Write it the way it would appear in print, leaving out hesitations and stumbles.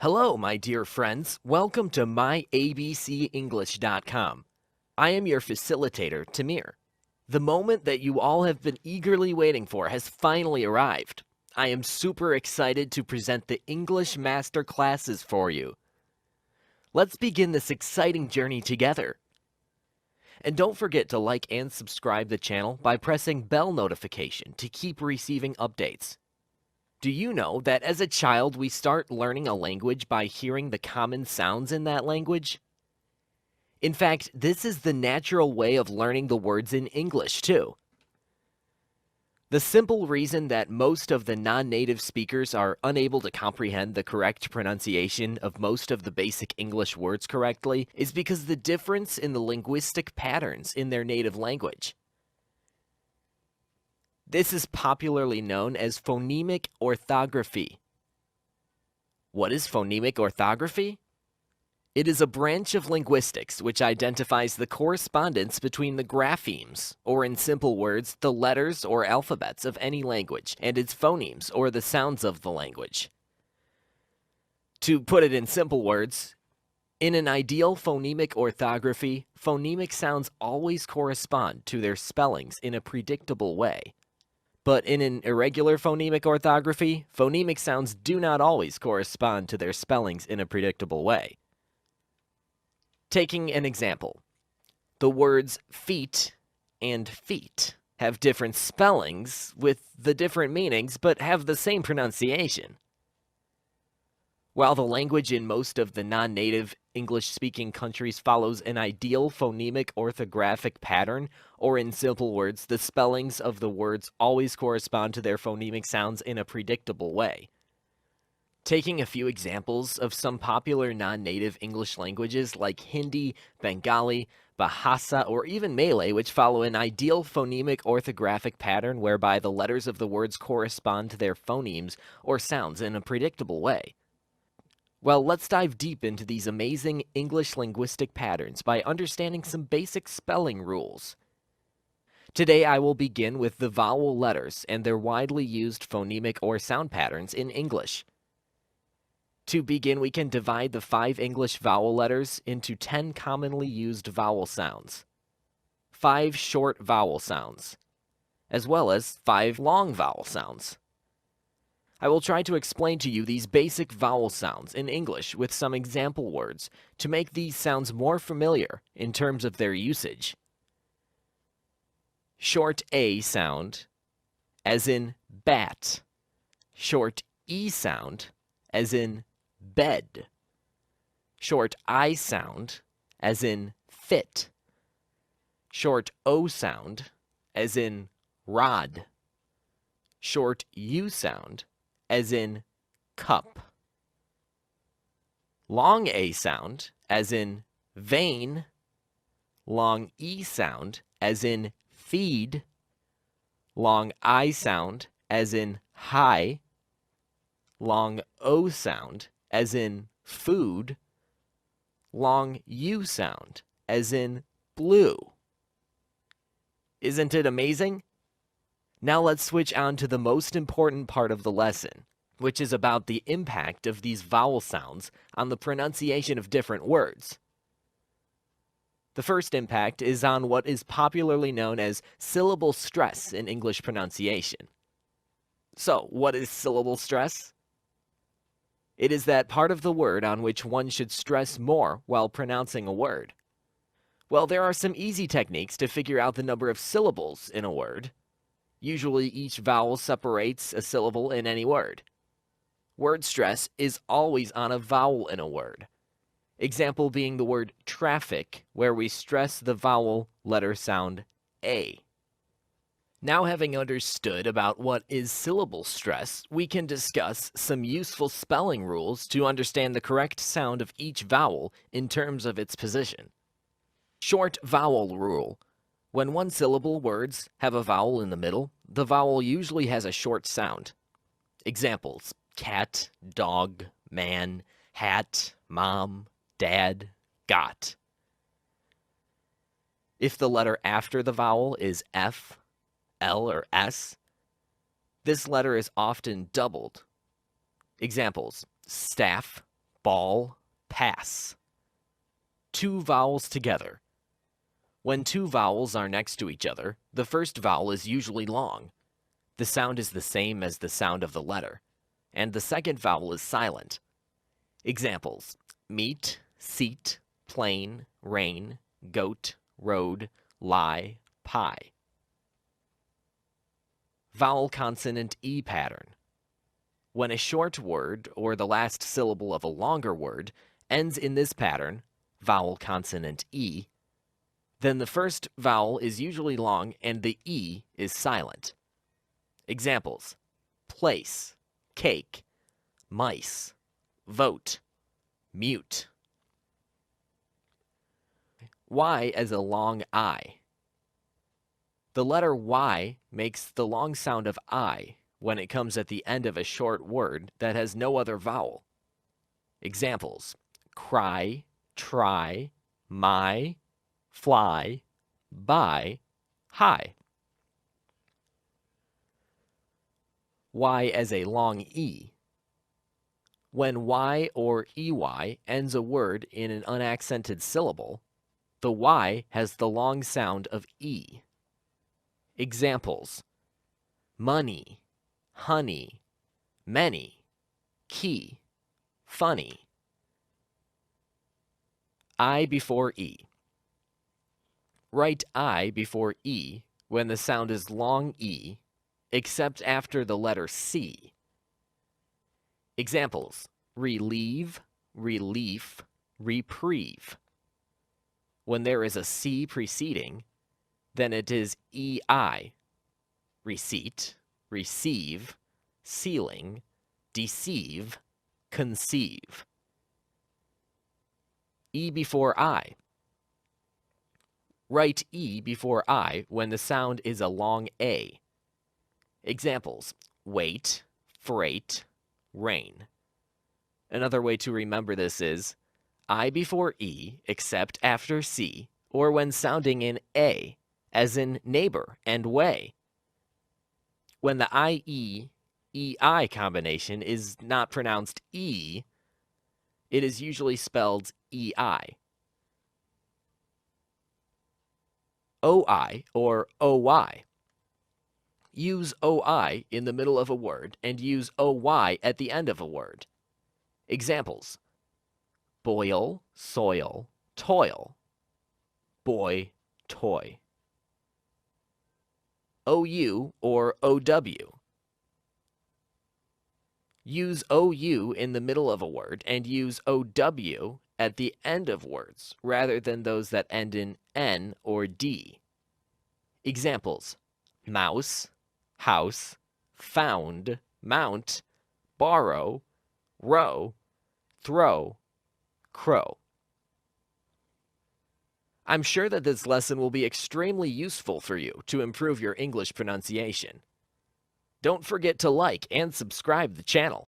Hello, my dear friends. Welcome to myabcenglish.com. I am your facilitator, Tamir. The moment that you all have been eagerly waiting for has finally arrived. I am super excited to present the English Master Classes for you. Let's begin this exciting journey together. And don't forget to like and subscribe the channel by pressing bell notification to keep receiving updates. Do you know that as a child we start learning a language by hearing the common sounds in that language? In fact, this is the natural way of learning the words in English too. The simple reason that most of the non-native speakers are unable to comprehend the correct pronunciation of most of the basic English words correctly is because the difference in the linguistic patterns in their native language. This is popularly known as phonemic orthography. What is phonemic orthography? It is a branch of linguistics which identifies the correspondence between the graphemes, or in simple words, the letters or alphabets of any language, and its phonemes, or the sounds of the language. To put it in simple words, in an ideal phonemic orthography, phonemic sounds always correspond to their spellings in a predictable way. But in an irregular phonemic orthography, phonemic sounds do not always correspond to their spellings in a predictable way. Taking an example, the words feet and feet have different spellings with the different meanings, but have the same pronunciation. While the language in most of the non-native English-speaking countries follows an ideal phonemic orthographic pattern, or in simple words, the spellings of the words always correspond to their phonemic sounds in a predictable way. Taking a few examples of some popular non-native English languages like Hindi, Bengali, Bahasa, or even Malay, which follow an ideal phonemic orthographic pattern whereby the letters of the words correspond to their phonemes or sounds in a predictable way. Well, let's dive deep into these amazing English linguistic patterns by understanding some basic spelling rules. Today I will begin with the vowel letters and their widely used phonemic or sound patterns in English. To begin, we can divide the 5 English vowel letters into 10 commonly used vowel sounds, 5 short vowel sounds, as well as 5 long vowel sounds. I will try to explain to you these basic vowel sounds in English with some example words to make these sounds more familiar in terms of their usage. Short A sound, as in bat. Short E sound, as in bed. Short I sound, as in fit. Short O sound, as in rod. Short U sound, as in cup. Long A sound, as in vein. Long E sound, as in feed. Long I sound, as in high. Long O sound, as in food. Long U sound, as in blue. Isn't it amazing? Now let's switch on to the most important part of the lesson, which is about the impact of these vowel sounds on the pronunciation of different words. The first impact is on what is popularly known as syllable stress in English pronunciation. So, what is syllable stress? It is that part of the word on which one should stress more while pronouncing a word. Well, there are some easy techniques to figure out the number of syllables in a word. Usually each vowel separates a syllable in any word. Word stress is always on a vowel in a word. Example being the word traffic, where we stress the vowel letter sound A. Now, having understood about what is syllable stress, we can discuss some useful spelling rules to understand the correct sound of each vowel in terms of its position. Short vowel rule. When one-syllable words have a vowel in the middle, the vowel usually has a short sound. Examples: cat, dog, man, hat, mom, dad, got. If the letter after the vowel is F, L, or S, this letter is often doubled. Examples: staff, ball, pass. Two vowels together. When two vowels are next to each other, the first vowel is usually long. The sound is the same as the sound of the letter, and the second vowel is silent. Examples: meet, seat, plane, rain, goat, road, lie, pie. Vowel consonant E pattern. When a short word or the last syllable of a longer word ends in this pattern, vowel consonant E, then the first vowel is usually long and the E is silent. Examples: place, cake, mice, vote, mute. Y as a long I. The letter Y makes the long sound of I when it comes at the end of a short word that has no other vowel. Examples: cry, try, my, fly, buy, hi. Y as a long E. When Y or EY ends a word in an unaccented syllable, the Y has the long sound of E. Examples: money, honey, many, key, funny. I before E. Write I before E when the sound is long E, except after the letter C. Examples: relieve, relief, reprieve. When there is a C preceding, then it is EI, receipt, receive, ceiling, deceive, conceive. E before I. Write E before I when the sound is a long A. Examples: wait, freight, rain. Another way to remember this is I before E except after C, or when sounding in A, as in neighbor and way. When the IE-EI combination is not pronounced E, it is usually spelled EI. OI or OY. Use OI in the middle of a word and use OY at the end of a word. Examples: boil, soil, toil. Boy, toy. OU or OW. Use OU in the middle of a word and use OW at the end of words rather than those that end in N or D. Examples: mouse, house, found, mount, borrow, row, throw, crow. I'm sure that this lesson will be extremely useful for you to improve your English pronunciation. Don't forget to like and subscribe the channel.